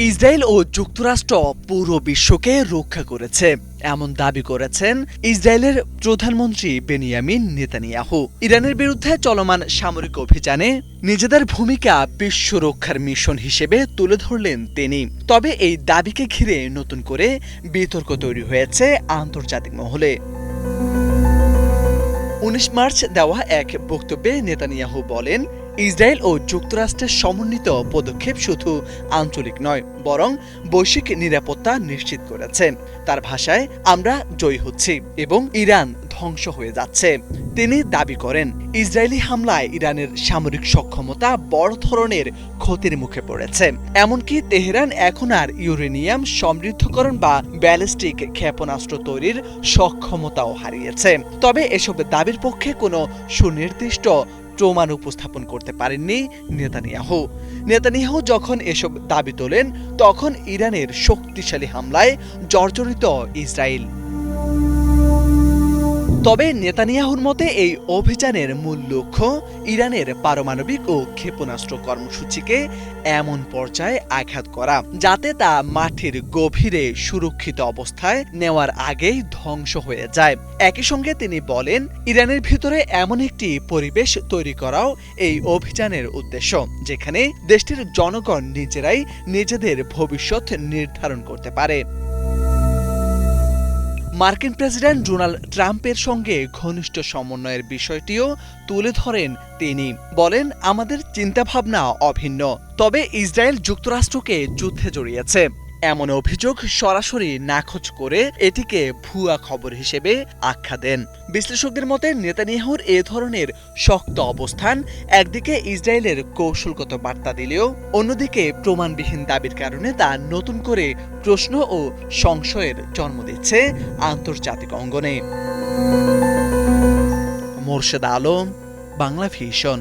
Israel ও যুক্তরাষ্ট্র পুরো বিশ্বকে রক্ষা করেছে এমন দাবি করেছেন ইসরায়েলের প্রধানমন্ত্রী বেনিয়ামিন নেতানিয়াহু। ইরানের বিরুদ্ধে চলমান সামরিক অভিযানে নিজেদের ভূমিকা বিশ্ব রক্ষার মিশন হিসেবে তুলে ধরলেন তিনি। তবে এই দাবিকে ঘিরে নতুন করে বিতর্ক তৈরি হয়েছে আন্তর্জাতিক মহলে। ১৯ মার্চ দেওয়া এক বক্তব্যে নেতানিয়াহু বলেন, ইসরায়েল ও যুক্তরাষ্ট্রের সমন্বিত পদক্ষেপ শুধু আঞ্চলিক নয়, বরং বৈশ্বিক নিরাপত্তা নিশ্চিত করেছে। তার ভাষায়, আমরা জয়ী হচ্ছি এবং ইরান ধ্বংস হয়ে যাচ্ছে। তিনি দাবি করেন, ইসরায়েলি হামলায় ইরানের সামরিক সক্ষমতা বড় ধরনের ক্ষতির মুখে পড়েছে। এমনকি তেহরান এখন আর ইউরেনিয়াম সমৃদ্ধকরণ বা ব্যালিস্টিক ক্ষেপণাস্ত্র তৈরির সক্ষমতাও হারিয়েছে। তবে এসব দাবির পক্ষে কোনো সুনির্দিষ্ট প্রমাণ উপস্থাপন করতে পারেননি নেতানিয়াহু যখন এসব দাবি তোলেন, তখন ইরানের শক্তিশালী হামলায় জর্জরিত ইসরায়েল। তবে নেতানিয়াহুর মতে এই অভিযানের মূল লক্ষ্য ইরানের পারমাণবিক ও ক্ষেপণাস্ত্র কর্মসূচিকে এমন পর্যায়ে আঘাত করা যাতে তা মাটির গভীরে সুরক্ষিত অবস্থায় নেওয়ার আগেই ধ্বংস হয়ে যায়। একই সঙ্গে তিনি বলেন, ইরানের ভিতরে এমন একটি পরিবেশ তৈরি করাও এই অভিযানের উদ্দেশ্য, যেখানে দেশটির জনগণ নিজেরাই নিজেদের ভবিষ্যৎ নির্ধারণ করতে পারে। মার্কিন প্রেসিডেন্ট ডোনাল্ড ট্রাম্পের সঙ্গে ঘনিষ্ঠ সমন্বয়ের বিষয়টিও তুলে ধরেন তিনি। বলেন, আমাদের চিন্তাভাবনা অভিন্ন, তবে ইসরায়েল যুক্তরাষ্ট্রকে যুদ্ধে জড়িয়েছে এমন অভিযোগ সরাসরি নাকচ করে এটিকে ভুয়া খবর হিসেবে আখ্যা দেন। বিশ্লেষকদের মতে, নেতানিয়াহুর এ ধরনের শক্ত অবস্থান একদিকে ইসরায়েলের কৌশলগত বার্তা দিলেও অন্যদিকে প্রমাণবিহীন দাবির কারণে তা নতুন করে প্রশ্ন ও সংশয়ের জন্ম দিচ্ছে আন্তর্জাতিক অঙ্গনে। মোর্শেদ আলম, বাংলা ভিশন।